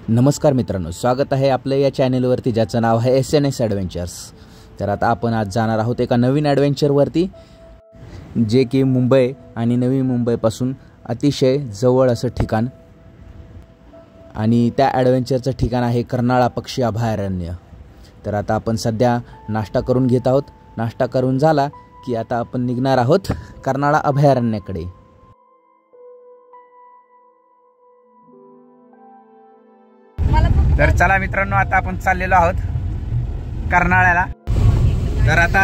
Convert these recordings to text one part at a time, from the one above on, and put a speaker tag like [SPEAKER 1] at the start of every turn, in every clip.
[SPEAKER 1] नमस्कार मित्रांनो, स्वागत आहे आपलं या चॅनलवरती ज्याचं नाव आहे SNS ॲडव्हेंचर्स। तर आता आपण आज जाणार आहोत एका नवीन ॲडव्हेंचरवरती, जे की मुंबई आणि नवी मुंबईपासून अतिशय जवळ असं ठिकाण, आणि त्या ॲडव्हेंचरचं ठिकाण आहे कर्नाळा पक्षी अभयारण्य। तर आता आपण सध्या नाश्ता करून घेत आहोत। नाश्ता करून झाला की आता आपण निघणार आहोत कर्नाळा अभयारण्याकडे। तर चला मित्रांनो, आता आपण चाललेलो आहोत कर्नाळ्याला। तर आता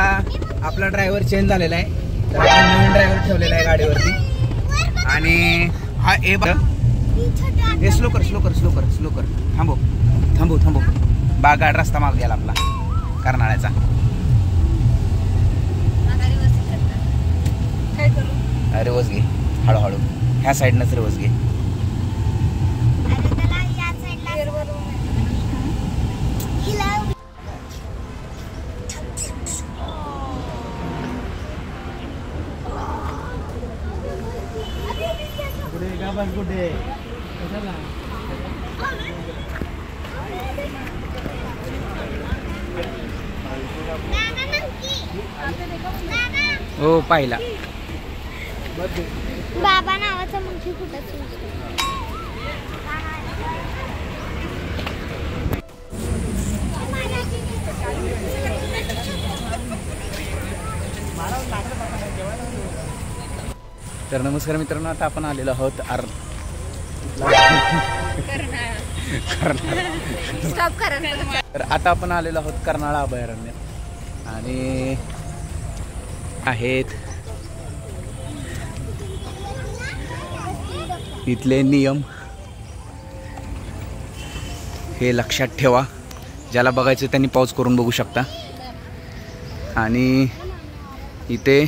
[SPEAKER 1] आपला ड्रायव्हर चेंज झालेला आहे, तर आपण नवीन ड्रायव्हर ठेवलेला आहे गाडीवरती। आणि हा हे स्लो कर थांबो बागाड रस्ता माग गेला आपला कर्नाळ्याचा। रिवर्स घे हळूहळू, ह्या साईडनंच रिवर्स घे। हो पाहिला
[SPEAKER 2] बाबा नावाचा मुलगी कुठे
[SPEAKER 1] तर नमस्कार मित्रांनो, आता आपण आलेलो आहोत तर आता आपण आलेलो आहोत कर्नाळा अभयारण्य। आणि आहेत इथले नियम हे लक्षात ठेवा, ज्याला बघायचं त्यांनी पॉज करून बघू शकता। आणि इथे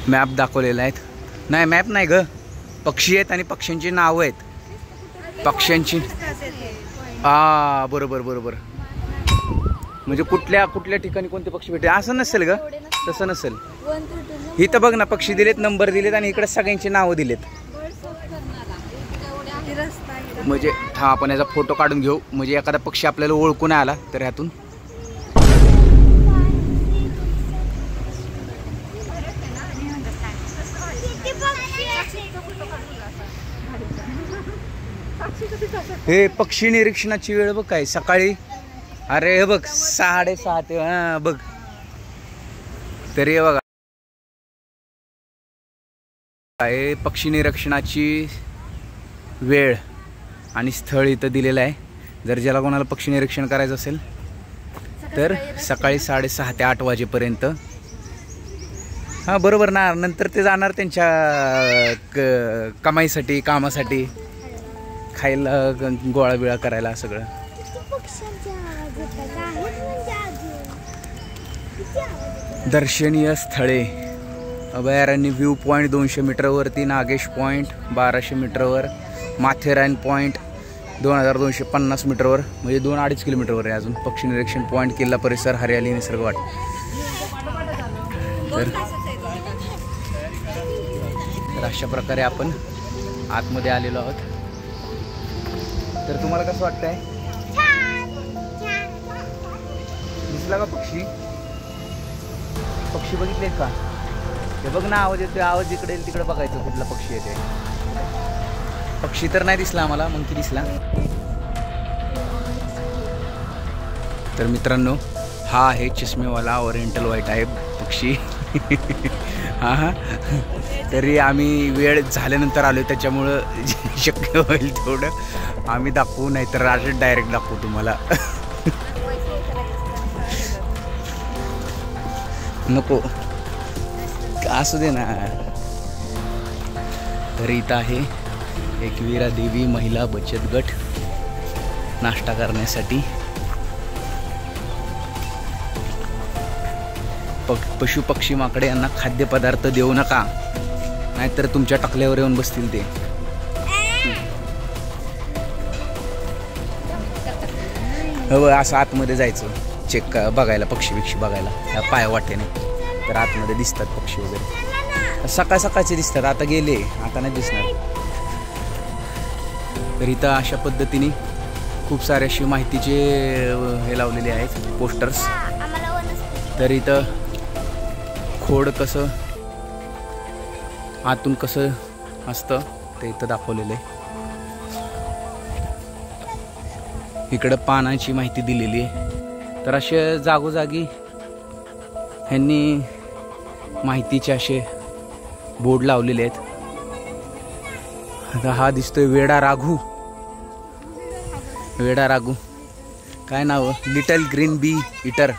[SPEAKER 1] मॅप दाखवलेला आहेत, नाही मॅप नाही ग, पक्षी आहेत आणि पक्ष्यांची नावं आहेत पक्ष्यांची। बरोबर म्हणजे कुठल्या ठिकाणी कोणते पक्षी भेटले असं नसेल ग, तसं नसेल। इथं बघ ना, पक्षी दिलेत, नंबर दिलेत आणि इकडे सगळ्यांची नावं दिलेत। म्हणजे हा आपण याचा फोटो काढून घेऊ, म्हणजे एखादा पक्षी आपल्याला ओळखून आला तर ह्यातून हे पक्षी निरीक्षणाची वेळ बघ काय सकाळी, अरे हे बघ 6:30 ते बघ तरी हे बघा काय पक्षी निरीक्षणाची वेळ आणि स्थळ इथं दिलेलं आहे। जर ज्याला कोणाला पक्षी निरीक्षण करायचं असेल तर सकाळी 6:30 ते 8 वाजेपर्यंत। हां बरोबर ना, नंतर ते जाणार त्यांच्या कमाईसाठी, कामासाठी, खायला गोळा बिळा करायला सगळं। दर्शनीय स्थळे अभयारण्य व्ह्यू पॉईंट 200 मीटरवरती, नागेश पॉईंट 1200 मीटरवर, माथेरान पॉईंट 2250 मीटरवर, म्हणजे 2-2.5 किलोमीटरवर आहे अजून। पक्षी निरीक्षण पॉईंट, किल्ला परिसर, हरियाली, निसर्ग वाट। तर अशा प्रकारे आपण आतमध्ये आलेलो आहोत। तर तुम्हाला कसं वाटतंय? दिसला का पक्षी? पक्षी बघितलेत का? हे बघ ना, आवाज येतोय, आवाज इकडे तिकडे बघायचं कुठला पक्षी येते। पक्षी तर नाही दिसला आम्हाला, मंकी दिसला। तर मित्रांनो, हा आहे चष्मेवाला ओरिएंटल व्हाईट आहे पक्षी। हा तरी आम्ही वेळ झाल्यानंतर आलो, त्याच्यामुळं शक्य होईल तेवढं आम्ही दाखवू, नाही तर राजच डायरेक्ट दाखवू तुम्हाला। नको असू दे ना। तर इथं आहे एकवीरा देवी महिला बचत गट नाश्ता करण्यासाठी। पशु पक्षी माकडे यांना खाद्यपदार्थ देऊ नका, नाहीतर तुमच्या टकल्यावर येऊन बसतील ते। हो असं आतमध्ये जायचं, चेक बघायला, पक्षी बघायला पाय वाटेने, तर आतमध्ये दिसतात पक्षी वगैरे। सकाळ सकाळचे दिसतात, आता गेले, आता नाही दिसणार। तर इथं अशा पद्धतीने खूप सारे अशी माहितीचे हे लावलेले आहेत पोस्टर्स.
[SPEAKER 2] आम्हाला वनस्पती
[SPEAKER 1] तर इथं खोड कसं आतून कसं असतं ते इथं दाखवलेलं आहे. इकडं पानाची माहिती दिलेली आहे. तर असे जागोजागी ह्यांनी माहितीचे असे बोर्ड लावलेले आहेत. आता हा दिसतोय वेडा राघू. वेडा राघू काय नाव? लिटल ग्रीन बी इटर.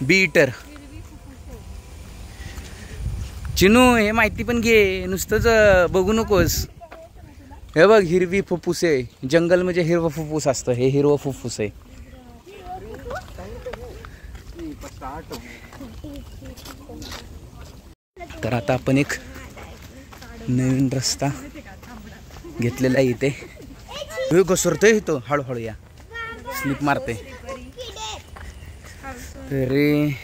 [SPEAKER 1] बी इटर. चिनू हे माहिती पण घे, नुसतंच बघू नकोस. हे बघ हिरवी फुफ्फुस आहे. जंगल म्हणजे हिरवं फुफ्फुस असतं. हे हिरवं फुफ्फुस आहे. तर आता आपण एक नवीन रस्ता घेतलेला आहे इथे. घसरतोय तो हळूहळू, या स्लिप मारते तरी.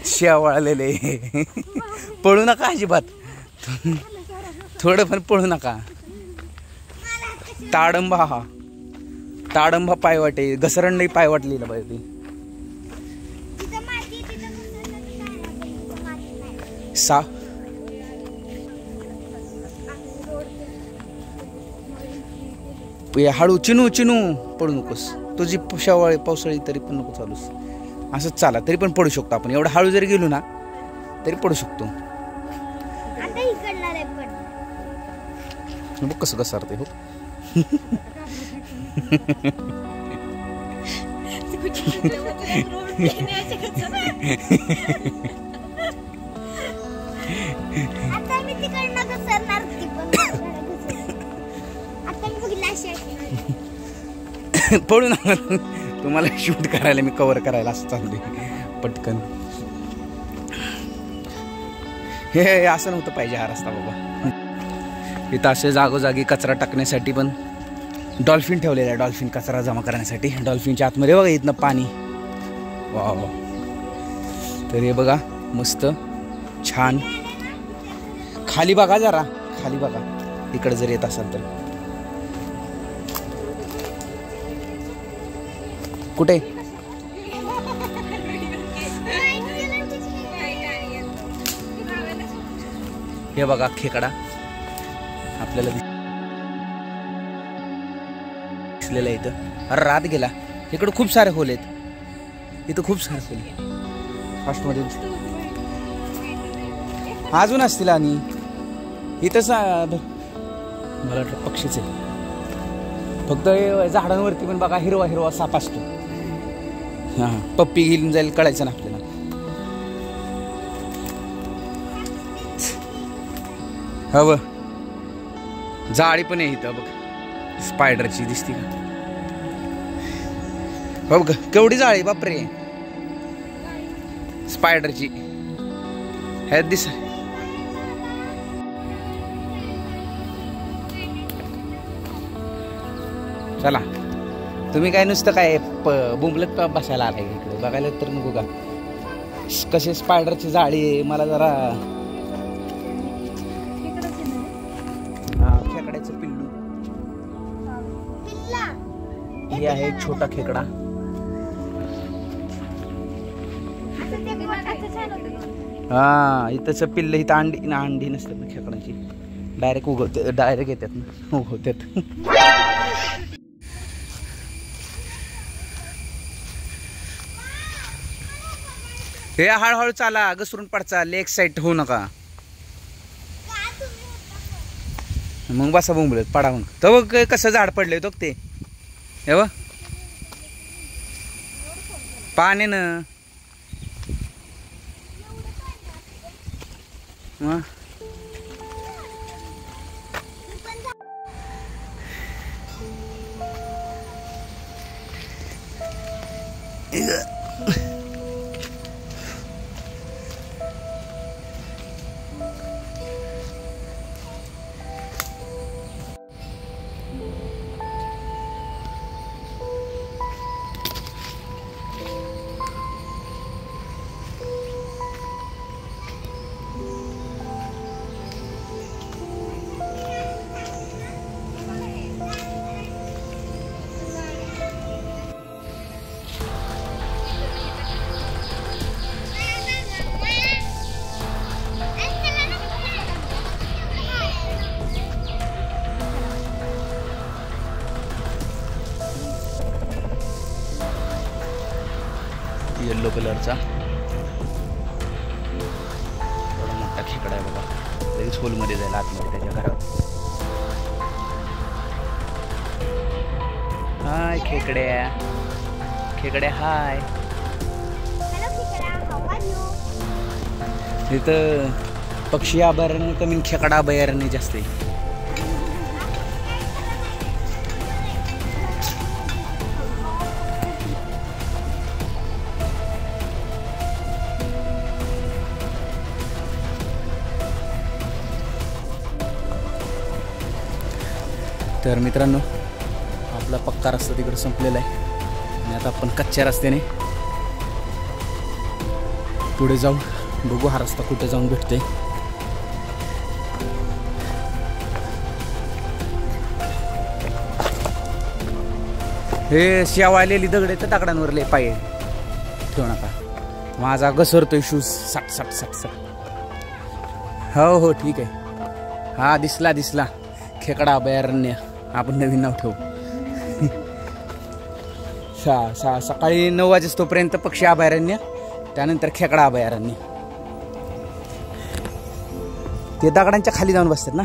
[SPEAKER 1] शेवाळलेले. पळू नका अजिबात, थोडं पण पळू नका. ताडंबा, हा ताडंबा पाय वाटे, घसरण नाही पाय वाटलेला पाहिजे. सा हळू चिनू चिनू पडू नकोस. तुझी शेवाळी पावसाळी तरी पण नको चालूस. असंच चाला तरी पण पडू शकतो आपण. एवढं हळू जरी गेलो ना तरी पडू शकतो. बघ कसं घसरते. हो पडू नका. तुम्हाला शूट करायला, मी कव्हर करायला असं चाललोय पटकन. हे असं नव्हतं पाहिजे हा रस्ता बाबा. इथं असे जागोजागी कचरा टाकण्यासाठी पण डॉल्फिन ठेवलेला आहे. डॉल्फिन कचरा जमा करण्यासाठी. डॉल्फिनच्या आतमध्ये बघा इथनं पाणी. वा. तर हे बघा मस्त छान. खाली बघा जरा, खाली बघा इकडे जर येत असाल तर. कुठे? हे बघा खेकडा आपल्याला दिसलेला आहे इथं. अरे रात गेला. इकडं खूप सारे खोल आहेत. इथं खूप सारे खोल फास्ट मध्ये अजून असतील. आणि इथंच मला वाटतं पक्षीच आहे. फक्त झाडांवरती पण बघा हिरवा हिरवा साप असतो. हा पप्पी घेऊन जाईल कळायचं ना आपल्याला. हवं जाळी पण आहे इथं बघ. स्पायडरची दिसती का? हो बघ केवढी जाळी बापरे. स्पायडरची हे दिस. चला तुम्ही काय नुसतं काय बुंबलत बसायला आलाय इकडे बघायला तर नको का? कसे स्पायडरची जाळी आहे. मला जरा खेकड्याचं पिल्लू. हे आहे छोटा खेकडा. हा इथंच पिल्ल. इथं अंडी नसतात ना खेकड्याची. डायरेक्ट उगवते, डायरेक्ट येतात ना उगवतात. हे हळूहळू चाला, घसरून पडचा. लेग साईड होऊ नका. मग बसा बोंबलत पडा. मग तर बघ कसं झाड पडलंय तो ते. हे बघ पाण्यानं. नावाचा. थोडा मोठा खेकडा आहे बघा. लगेच होलमध्ये जायला आतमध्ये त्याच्या घरात. हाय खेकड्या, खेकड्या हाय. इथं पक्षी अभयारण्य कमी, खेकडा अभयारण्य जास्त आहे. तर मित्रांनो, आपला पक्का रस्ता तिकडे संपलेला आहे आणि आता आपण कच्च्या रस्त्याने पुढे जाऊ. बघू हा रस्ता कुठे जाऊन भेटतोय. हे शेवाळलेली दगड तर दगडांवरले पाय ठेवू नका. माझा घसरतोय शूज. सट सट सट सट. हो हो ठीक आहे. हा दिसला दिसला खेकडा अभयारण्य. आपण नवीन नाव ठेवू. सकाळी 9 वाजेस्तोपर्यंत पक्षी अभयारण्य, त्यानंतर खेकडा अभयारण्य. ते दगडांच्या खाली जाऊन बसतात ना,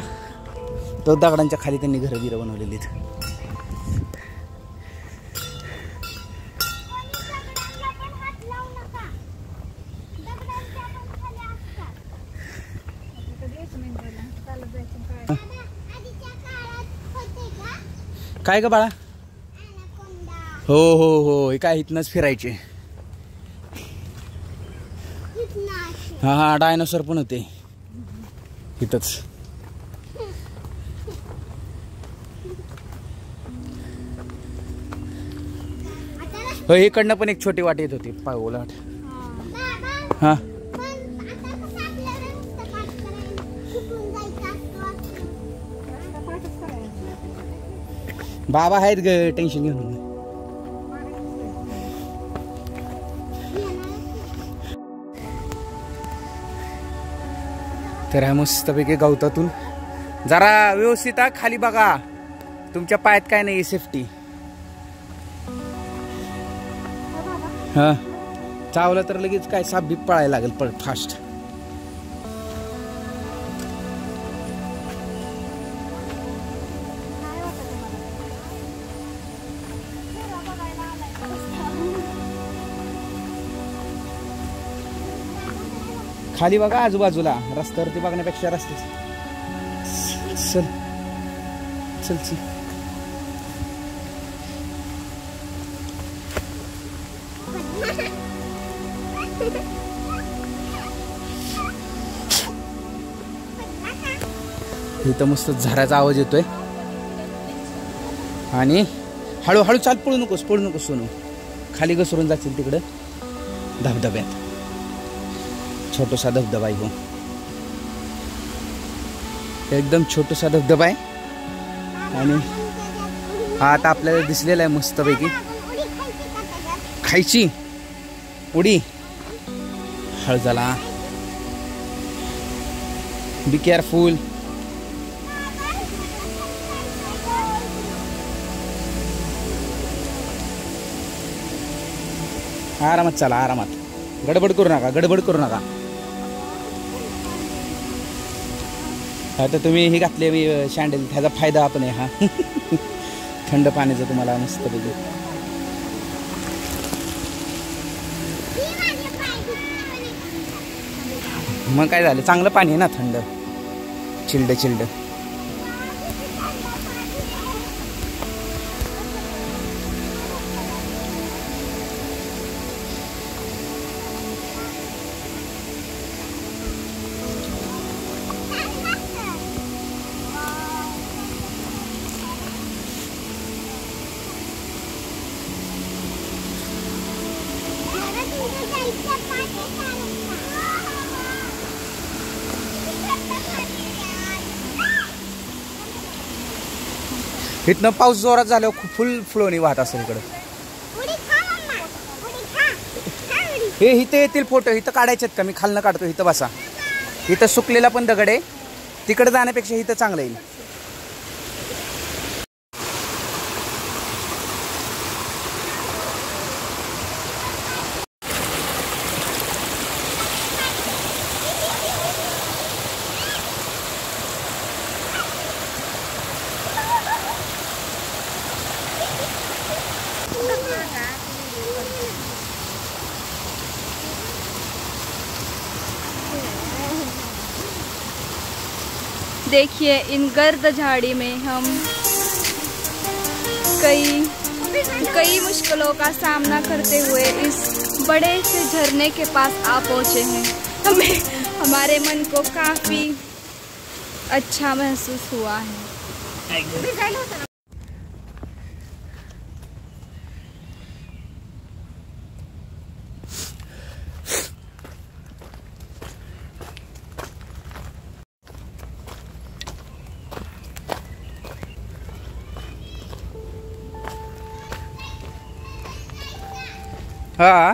[SPEAKER 1] तो दगडांच्या खाली त्यांनी घरं बिरं बनवलेली आहेत. काय ग बाळा? हो हो हो, हे काय इथनच फिरायचे. हा हा, डायनोसॉर पण होते इथंच. हो, इकडनं पण एक छोटी वाट येत होती पाय ओलाट. हा बाबा आहेत ग, टेन्शन घेऊन. तर ह्या मस्तपैकी गवतातून जरा व्यवस्थित खाली बघा, तुमच्या पायात काय नाही सेफ्टी. हा, चावलं तर लगेच काय साप बीप पळायला लागेल पळ फास्ट. खाली बघा आजूबाजूला, रस्त्यावरती बघण्यापेक्षा रस्त्याच. चल चल चल. इथं मस्त झऱ्याचा आवाज येतोय आणि हळूहळू चाल. पळू नकोस सोनू, खाली घसरून जातील तिकडं धबधब्यात. छोटासा धबधबा आहे हो, एकदम छोटासा धबधबा आहे. आणि हा आता आपल्याला दिसलेला आहे मस्तपैकी. खायची उडी. हळ झाला, बी केअरफुल. आरामात चला, आरामात. गडबड करू नका, गडबड करू नका. आता तुम्ही हे घातले मी शँडल, ह्याचा फायदा आपण आहे हा. थंड पाण्याचा तुम्हाला मस्त पैकी. मग काय झालं, चांगलं पाणी आहे ना, थंड चिल्ड चिल्ड. इथनं पाऊस जोरात झाल्यावर खूप फुल फ्लोनी वाहत असेल इकडं. हे इथं येतील फोटो, इथं काढायचेत का? मी खालनं काढतो, इथं बसा. इथं सुकलेला पण दगड आहे, तिकडे जाण्यापेक्षा इथं चांगलं येईल.
[SPEAKER 3] देखिए इन गर्द झाड़ी में हम कई मुश्किलों का सामना करते हुए इस बड़े से झरने के पास आ पहुँचे हैं। हमारे मन को काफ़ी अच्छा महसूस हुआ है।
[SPEAKER 1] हा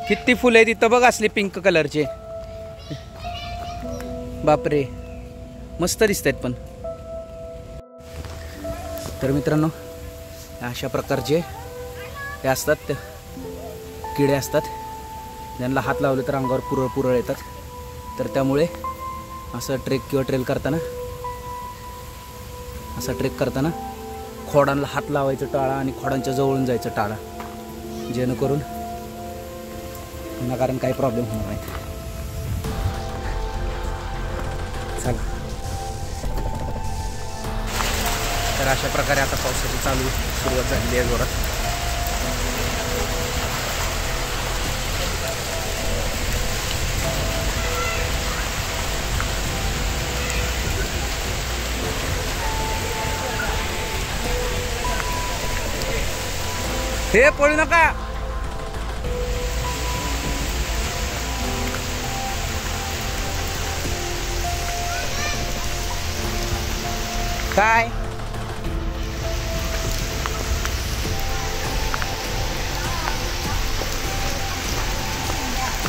[SPEAKER 1] किती फुले तिथं बघ असले पिंक कलरचे. बापरे मस्त दिसत आहेत. पण तर मित्रांनो अशा प्रकारचे हे असतात किडे असतात ज्यांना हात लावले तर अंगावर पुरळ पुरळ येतात. तर त्यामुळे असं ट्रेक किंवा ट्रेल करताना खोडांना हात लावायचं टाळा आणि खोडांच्या जवळून जायचं टाळा, जेणेकरून विनाकारण काही प्रॉब्लेम होणार नाहीत. चला तर अशा प्रकारे आता पावसाची सुरुवात झालेली आहे जोरात. हे पळू नका. काय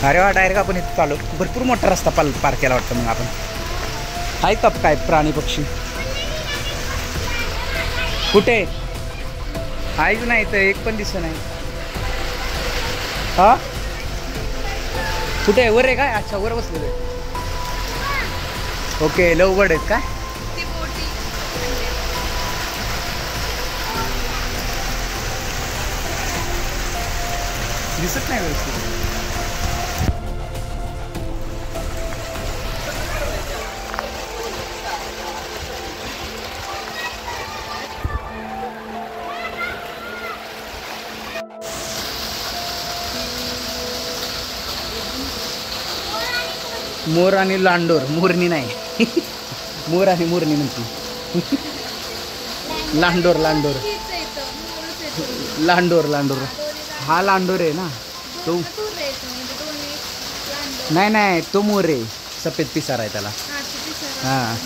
[SPEAKER 1] अरे वा डायरेक्ट आपण इथं चालू. भरपूर मोठा रस्ता पार केला वाटतं. मग आपण आहे का काय प्राणी पक्षी कुठे आहेच नाही तर एक पण दिसत नाही. हा कुठे वर आहे काय? अच्छा वर बसलेलं आहे. ओके लव बर्ड आहेत काय? दिसत नाही व्यवस्थित. मोर आणि लांडोर, मोरणी नाही मोर आणि मोरणी म्हणते. लांडोर हा लांडोर आहे ना तो. नाही तो मोर आहे. सफेद पिसार आहे त्याला. हा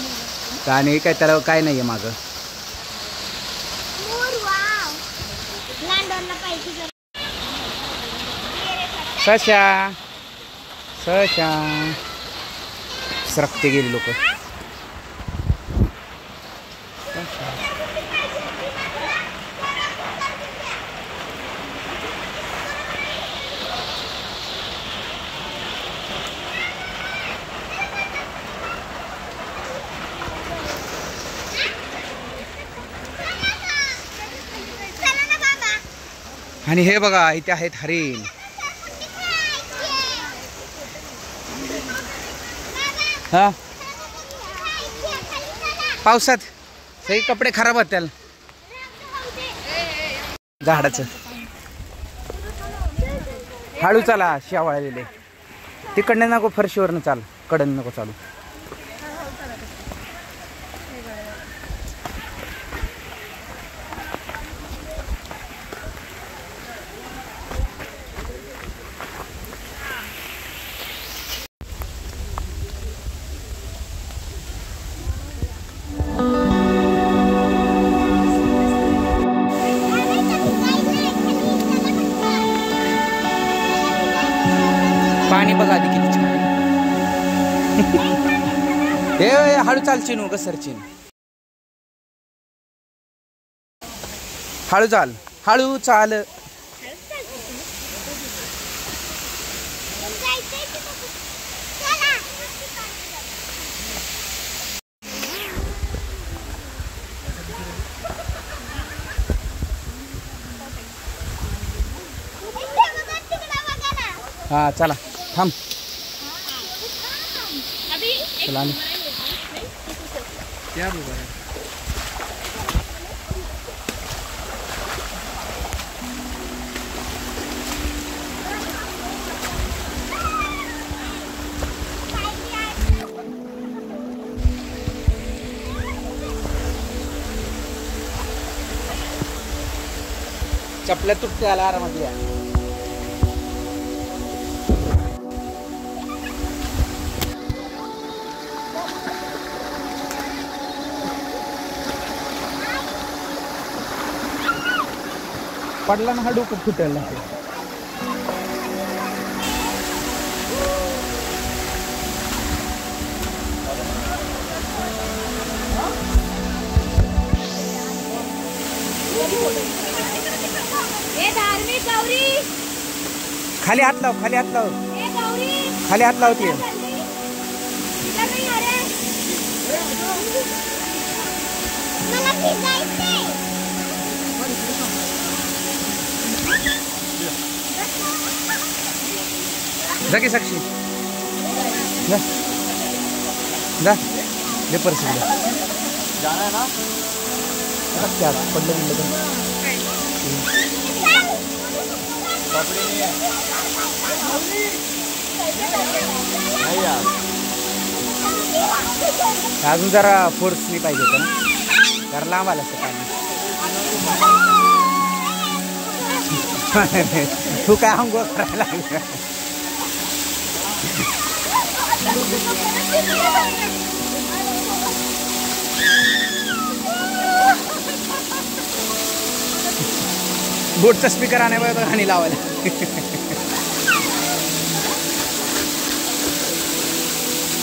[SPEAKER 1] आणि काय त्याला काय नाही आहे मागं. सशा सरकते गेली लोक. आणि हे बघा इथे आहेत हरिण. हा पावसात सगळे कपडे खराब होत त्याला. झाडाचं हळू चाला. शेवाळलेले तिकडनं नको, फरशीवरनं चाल. कडन नको चालू. पाणी बघा आधी किती छान. हे हळू चाल चिनू घसरचिन. हळू चाल. हा चला थांब. चला क्या बुवा है? चपल्या तुटते आला आरामातल्या. पडला ना हा डोकं फुटायला. खाली हात लाव, खाली हात लाव, खाली हात लावते. जागी साक्षी जा ले पर्स जाना है ना. क्या पडलं म्हणलं कपडे नहीं है नहीं यार. अजून जरा फोर्स नाही पाहिजे होतं ना, जरा लांब आलं असतं पाणी. तू काय अंघोळ करायला लागला. बोटचा स्पीकर आणायला गाणी लावायला.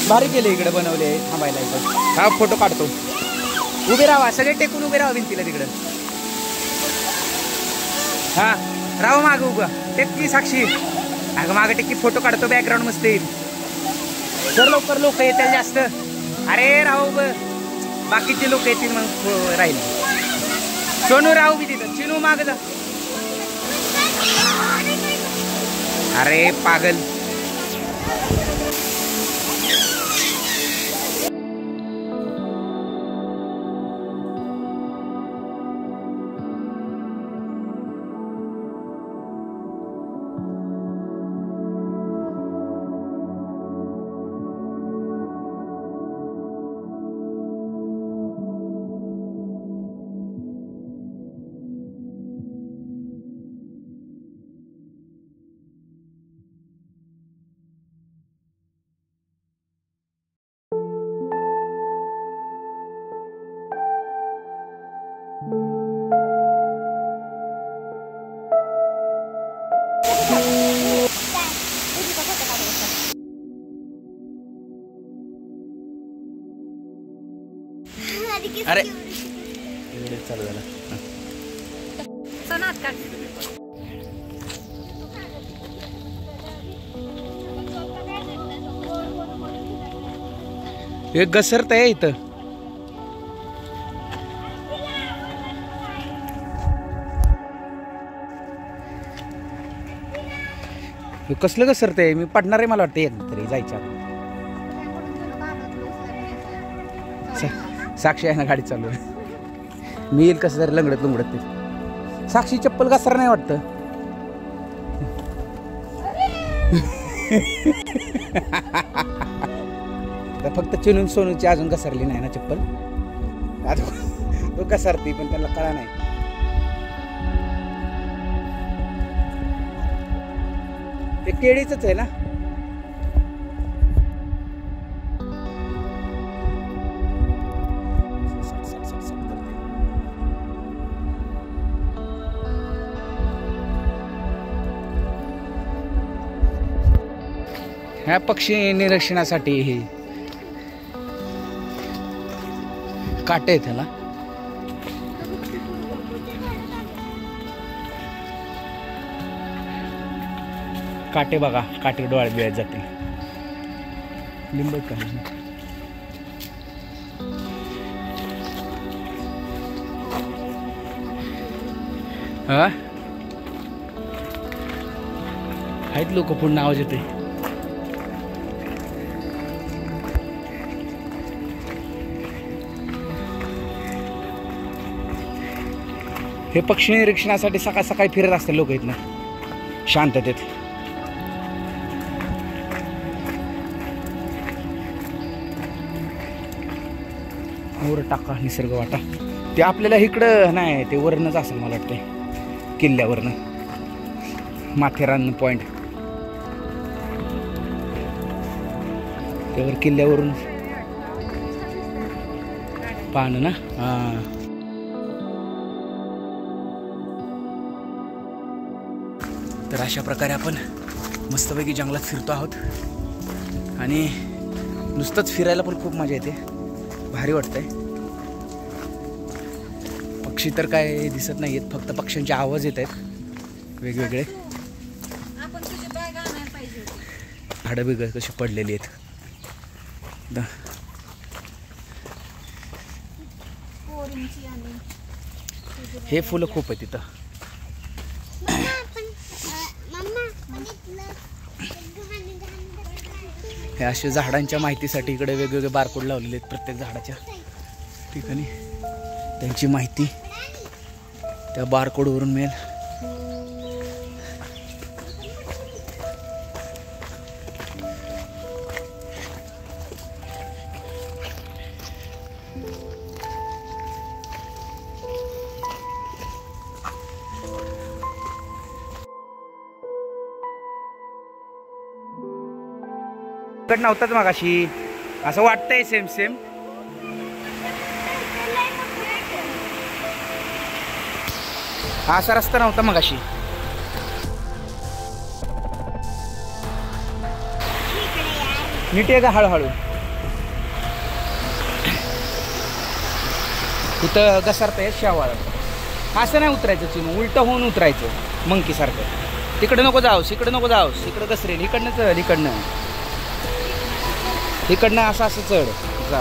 [SPEAKER 1] भारी केले इकडे बनवले. थांबायला इकडं हा फोटो काढतो. उभे राहा, सगळे टेकून उभे राहा भिंतीला तिकडं. हा राहा माग उभं. टेक्की साक्षी अगं मागं टेक्की फोटो काढतो. बॅकग्राऊंड मस्त येईल. सर लवकर लोक येतील जास्त. अरे राहू उभं, बाकीचे लोक येतील मग राहिले. सोनू राहू बी तिथं. चिनू माग जा. अरे पागल. अरे चालू झालं. हे घसरत आहे इथं. कसलं घसरत आहे. मी पडणार आहे मला वाटतं एकदा तरी जायच्या. साक्षी आहे ना गाडी चालू आहे. मी येईल कसं जर लंगडत लंगडत ते. साक्षी चप्पल घसर नाही वाटतं. फक्त चिनून सोनूची अजून घसरली नाही ना चप्पल. तो घसरती पण त्याला कळा नाही. ते केळीच आहे ना. ह्या पक्षी निरीक्षणासाठी हे काटे आहेत त्याला. काटे बघा, काटे डोळे बिळत जातील. लिंब का हा आहेत लोक पुन्हा आवाज येते. हे पक्षी निरीक्षणासाठी सकाळ सकाळी फिरत असतात लोक इथनं शांततेत. मोर टाका निसर्ग वाटा ते आपल्याला इकडं नाही, ते वरनच असेल मला वाटतंय, किल्ल्यावरनं माथेरान पॉइंट त्यावर किल्ल्यावरून पाहणं ना. हां तर अशा प्रकारे आपण मस्तपैकी जंगलात फिरतो आहोत आणि नुसतंच फिरायला पण खूप मजा येते, भारी वाटतंय. पक्षी तर काय दिसत नाही आहेत, फक्त पक्ष्यांचे आवाज येत आहेत वेगवेगळे. झाडं बिगड कशी पडलेली आहेत. हे फुलं खूप आहे तिथं. हे असे झाडांच्या माहितीसाठी इकडे वेगवेगळे बारकोड लावलेले आहेत प्रत्येक झाडाच्या ठिकाणी. त्यांची माहिती त्या बारकोडवरून मिळेल. कट नव्हताच मगाशी असं वाटतंय सेम सेम. असा रस्ता नव्हता मगाशी. नीट आहे का हळूहळू. तिथं घसरतंय शावाळ. असं नाही उतरायचं चिमू, उलटं होऊन उतरायचं मंकी सारखं. तिकडे नको जाऊस, इकडे नको जाऊस, इकडं घसरेल. इकडनं चढ, इकडनं असं असं चढ जा,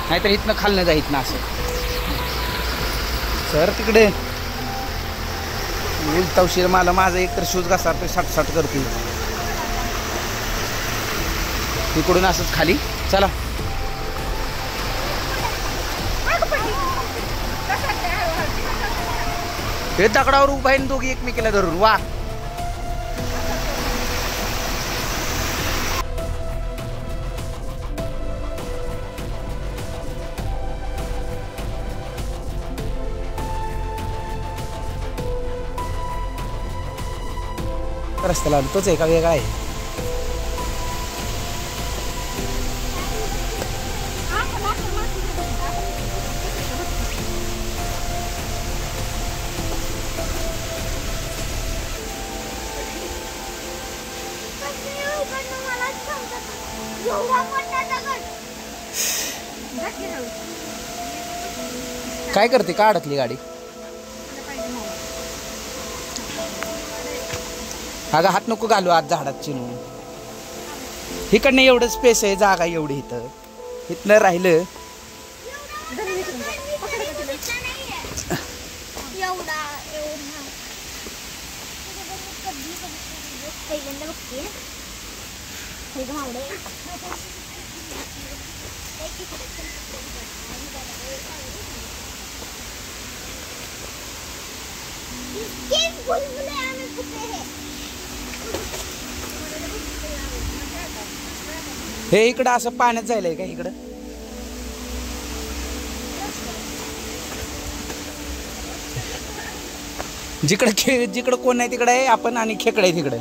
[SPEAKER 1] नाहीतर इथनं खालनं जा. इथनं असं सर तिकडे उलटावशील. मला माझा एक तर शूज घसरतोय, साठ करतोय. इकडून असंच खाली चला. हे दगडावर उभा आहे दोघी एकमेकीला धरून. वा रस्ता लावला तोच आहे का वेगळा आहे. काय करते का अडकली गाडी. अगं हात नको घालू आज झाडात चिनू. इकडनं एवढं स्पेस आहे, जागा एवढी. इथं इथनं राहिलं हे इकडं असं पाण्यात जायलंय का इकडं. जिकडं कोण नाही तिकडे आहे आपण आणि खेकडे तिकडे.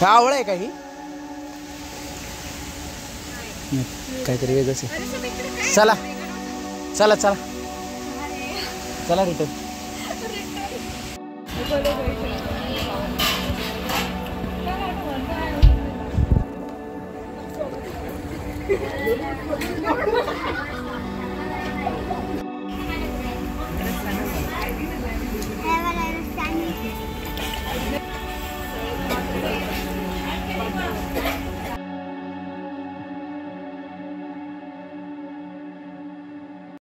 [SPEAKER 1] आवळ आहे का ही काहीतरी वेगळंच आहे. चला चला चला चला रिटर्न.